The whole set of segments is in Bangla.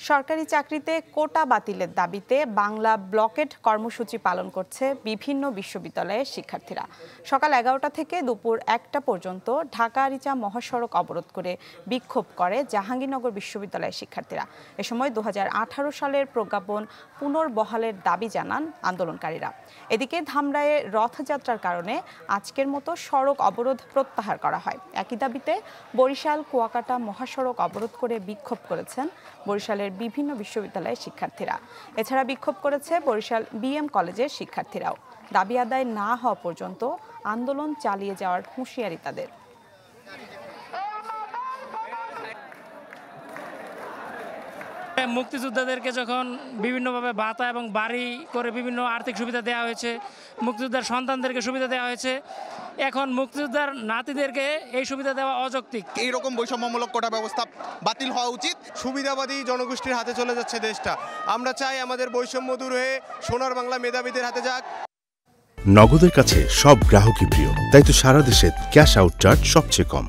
সরকারি চাকরিতে কোটা বাতিলের দাবিতে বাংলা ব্লকেড কর্মসূচি পালন করছে বিভিন্ন বিশ্ববিদ্যালয়ের শিক্ষার্থীরা। সকাল 11টা থেকে দুপুর 1টা পর্যন্ত ঢাকা আরিচা মহাসড়ক অবরোধ করে বিক্ষোভ করে জাহাঙ্গীরনগর বিশ্ববিদ্যালয়ের শিক্ষার্থীরা। এ সময় 2018 সালের প্রজ্ঞাপন পুনর্বহালের দাবি জানান আন্দোলনকারীরা। এদিকে ধামরায়ে রথযাত্রার কারণে আজকের মতো সড়ক অবরোধ প্রত্যাহার করা হয়। একই দাবিতে বরিশাল কুয়াকাটা মহাসড়ক অবরোধ করে বিক্ষোভ করেছেন বরিশালের বিভিন্ন বিশ্ববিদ্যালয়ের শিক্ষার্থীরা। এছাড়া বিক্ষোভ করেছে বরিশাল বিএম কলেজের শিক্ষার্থীরাও। দাবি আদায় না হওয়া পর্যন্ত আন্দোলন চালিয়ে যাওয়ার হুঁশিয়ারি তাদের। মুক্তিযোদ্ধাদেরকে যখন বিভিন্নভাবে ভাতা এবং বাড়ি করে বিভিন্ন আর্থিক সুবিধা দেওয়া হয়েছে, মুক্তিযোদ্ধার সন্তানদেরকে সুবিধা দেওয়া হয়েছে, এখন মুক্তিযোদ্ধার নাতিদেরকে এই সুবিধা দেওয়া অযৌক্তিক। এইরকম বৈষম্যমূলক কোটা ব্যবস্থা বাতিল হওয়া উচিত। সুবিধাবাদী জনগোষ্ঠীর হাতে চলে যাচ্ছে দেশটা। আমরা চাই আমাদের বৈষম্য দূর হয়ে সোনার বাংলা মেধাবীদের হাতে যাক। নগদের কাছে সব গ্রাহকই প্রিয়, তাই তো সারা দেশে ক্যাশ আউট চার্জ সবচেয়ে কম।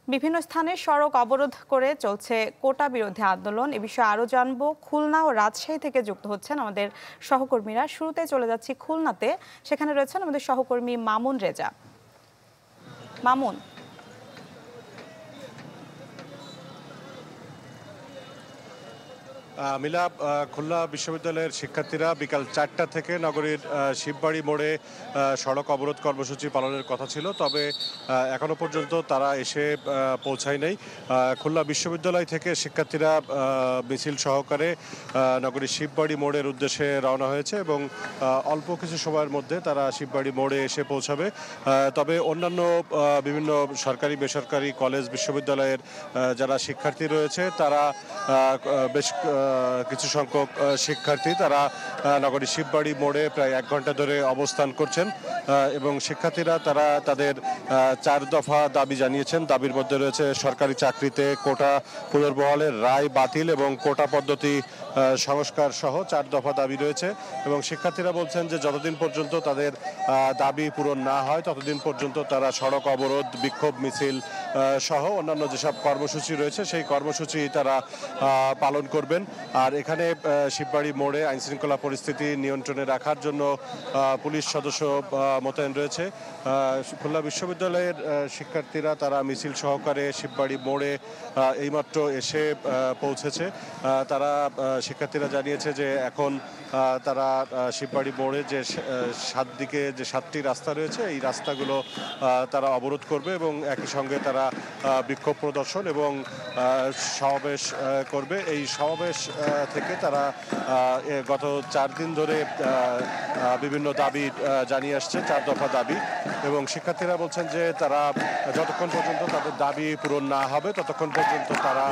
বিভিন্ন স্থানে সড়ক অবরোধ করে চলছে কোটা বিরোধী আন্দোলন। এ বিষয়ে আরো জানবো। খুলনা ও রাজশাহী থেকে যুক্ত হচ্ছেন আমাদের সহকর্মীরা। শুরুতে চলে যাচ্ছি খুলনাতে, সেখানে রয়েছেন আমাদের সহকর্মী মামুন রেজা। মামুন, মিলাপ, খুলনা বিশ্ববিদ্যালয়ের শিক্ষার্থীরা বিকাল 4টা থেকে নগরীর শিববাড়ি মোড়ে সড়ক অবরোধ কর্মসূচি পালনের কথা ছিল, তবে এখনো পর্যন্ত তারা এসে পৌঁছায় নাই। খুলনা বিশ্ববিদ্যালয় থেকে শিক্ষার্থীরা মিছিল সহকারে নগরীর শিববাড়ি মোড়ের উদ্দেশ্যে রওনা হয়েছে এবং অল্প কিছু সময়ের মধ্যে তারা শিববাড়ি মোড়ে এসে পৌঁছাবে। তবে অন্যান্য বিভিন্ন সরকারি বেসরকারি কলেজ বিশ্ববিদ্যালয়ের যারা শিক্ষার্থী রয়েছে তারা বেশ কিছু সংখ্যক শিক্ষার্থী তারা নগরীর শিববাড়ি মোড়ে প্রায় 1 ঘন্টা ধরে অবস্থান করছেন এবং শিক্ষার্থীরা তারা তাদের 4 দফা দাবি জানিয়েছেন। দাবির মধ্যে রয়েছে সরকারি চাকরিতে কোটা পুনর্বহালের রায় বাতিল এবং কোটা পদ্ধতি সংস্কার সহ 4 দফা দাবি রয়েছে এবং শিক্ষার্থীরা বলছেন যে যতদিন পর্যন্ত তাদের দাবি পূরণ না হয় ততদিন পর্যন্ত তারা সড়ক অবরোধ, বিক্ষোভ মিছিল সহ অন্যান্য যেসব কর্মসূচি রয়েছে সেই কর্মসূচি তারা পালন করবেন। আর এখানে শিববাড়ি মোড়ে আইনশৃঙ্খলা পরিস্থিতি নিয়ন্ত্রণে রাখার জন্য পুলিশ সদস্য মোতায়েন রয়েছে। খুলনা বিশ্ববিদ্যালয়ের শিক্ষার্থীরা তারা মিছিল সহকারে শিববাড়ি মোড়ে এইমাত্র এসে পৌঁছেছে। তারা শিক্ষার্থীরা জানিয়েছে যে এখন তারা শিববাড়ি মোড়ে যে 7 দিকে যে 7টি রাস্তা রয়েছে এই রাস্তাগুলো তারা অবরোধ করবে এবং একই সঙ্গে তারা বিক্ষোভ প্রদর্শন এবং সমাবেশ করবে। এই সমাবেশ থেকে তারা গত 4 দিন ধরে বিভিন্ন দাবি জানিয়ে আসছে, 4 দফা দাবি, এবং শিক্ষার্থীরা বলছেন যে তারা যতক্ষণ পর্যন্ত তাদের দাবি পূরণ না হবে ততক্ষণ পর্যন্ত তারা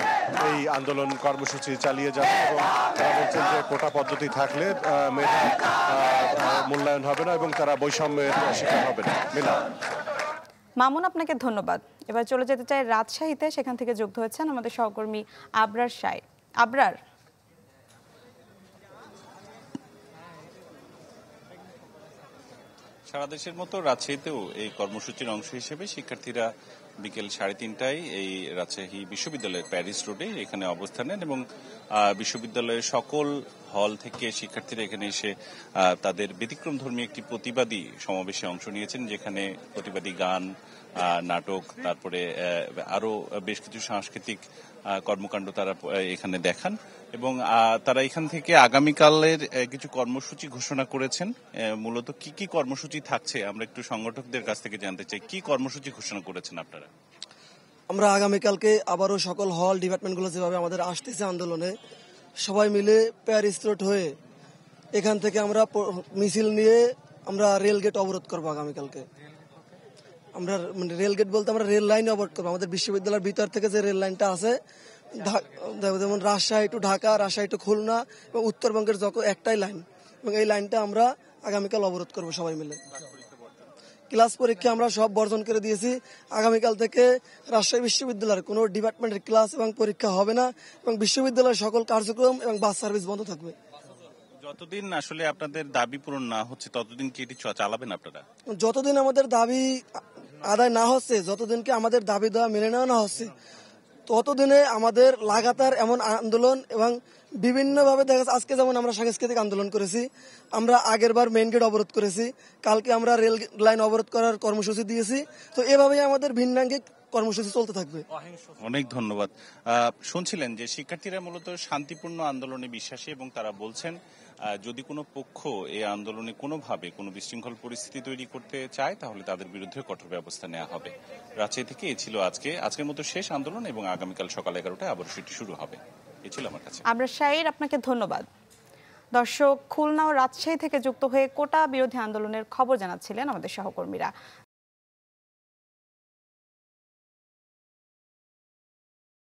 এই আন্দোলন কর্মসূচি চালিয়ে যাবে এবং তারা বলছেন যে কোটা পদ্ধতি থাকলে মেধা মূল্যায়ন হবে না এবং তারা বৈষম্যের শিকার হবে না। মামুন, আপনাকে ধন্যবাদ। এবার চলে যেতে চাই রাজশাহীতে, সেখান থেকে যুক্ত হচ্ছেন আমাদের সহকর্মী আবরার সাই। আবরার, সারা দেশের মতো রাজশাহীতেও এই কর্মসূচির অংশ হিসেবে শিক্ষার্থীরা বিকেল 3:30টায় এই রাজশাহী বিশ্ববিদ্যালয়ের প্যারিস রোডে এখানে অবস্থান নেন এবং বিশ্ববিদ্যালয়ের সকল হল থেকে শিক্ষার্থীরা এখানে এসে তাদের ব্যতিক্রমধর্মী একটি প্রতিবাদী সমাবেশে অংশ নিয়েছেন, যেখানে প্রতিবাদী গান, নাটক, তারপরে আরো বেশ কিছু সাংস্কৃতিক কর্মকাণ্ড তারা এখানে দেখান এবং তারা এখান থেকে আগামীকালের কিছু কর্মসূচি ঘোষণা করেছেন। মূলত কি কি কর্মসূচি থাকছে আমরা একটু সংগঠকদের কাছ থেকে জানতে চাই। কি কর্মসূচি ঘোষণা করেছেন আপনারা? আমরা আগামীকালকে আবারও সকল হল ডিপার্টমেন্টগুলো যেভাবে আমাদের আসতেছে আন্দোলনে, সবাই মিলে প্যারিস রোড হয়ে এখান থেকে আমরা মিছিল নিয়ে আমরা রেলগেট অবরোধ করবো আগামীকালকে। আমরা রেলগেট বলতে আমরা রেল লাইন অবরোধ করবো। আমাদের বিশ্ববিদ্যালয়ের ভিতর থেকে যে রেল লাইনটা আছে, যেমন রাজশাহী টু ঢাকা, রাজশাহী টু খুলনা এবং উত্তরবঙ্গের যত একটাই লাইন, এবং এই লাইনটা আমরা আগামীকাল অবরোধ করবো সবাই মিলে। ক্লাস পরীক্ষা আমরা সব বর্জন করে দিয়েছি। আগামীকাল থেকে রাজশাহী বিশ্ববিদ্যালয়ের কোনো ডিপার্টমেন্টের ক্লাস এবং পরীক্ষা হবে না এবং বিশ্ববিদ্যালয়ের সকল কার্যক্রম এবং বাস সার্ভিস বন্ধ থাকবে। যতদিন আসলে আপনাদের দাবি পূরণ না হচ্ছে ততদিন কি এটি চালাবেন আপনারা? যতদিন আমাদের দাবি আদায় না হচ্ছে, যতদিনকে আমাদের দাবি দেওয়া মেনে নেওয়া না হচ্ছে, ততদিনে আমাদের লাগাতার এমন আন্দোলন এবং বিভিন্নভাবে দেখা যাচ্ছে আজকে যেমন আমরা সাংস্কৃতিক আন্দোলন করেছি, আমরা আগের বার মেইন গেট অবরোধ করেছি, কালকে আমরা রেল লাইন অবরোধ করার কর্মসূচি দিয়েছি। তো এভাবেই আমাদের ভিন্নাঙ্গিক কর্মসূচি চলতে থাকবে। অনেক ধন্যবাদ। শুনছিলেন যে শিক্ষার্থীরা মূলত শান্তিপূর্ণ আন্দোলনে বিশ্বাসী এবং তারা বলছেন যদি কোনো পক্ষ এই আন্দোলনে কোনোভাবে কোনো বিশৃঙ্খল পরিস্থিতি তৈরি করতে চায় তাহলে তাদের বিরুদ্ধে কঠোর ব্যবস্থা নেওয়া হবে। রাজশাহী থেকে এই ছিল আজকের মতো শেষ আন্দোলন এবং আগামীকাল সকাল 11টায় আবার সেটি শুরু হবে। এই ছিল আমার কাছে। আমরা শাইর, আপনাকে ধন্যবাদ। দর্শক, খুলনা ও রাজশাহী থেকে যুক্ত হয়ে কোটা বিরোধী আন্দোলনের খবর জানাচ্ছিলেন আমাদের সহকর্মীরা।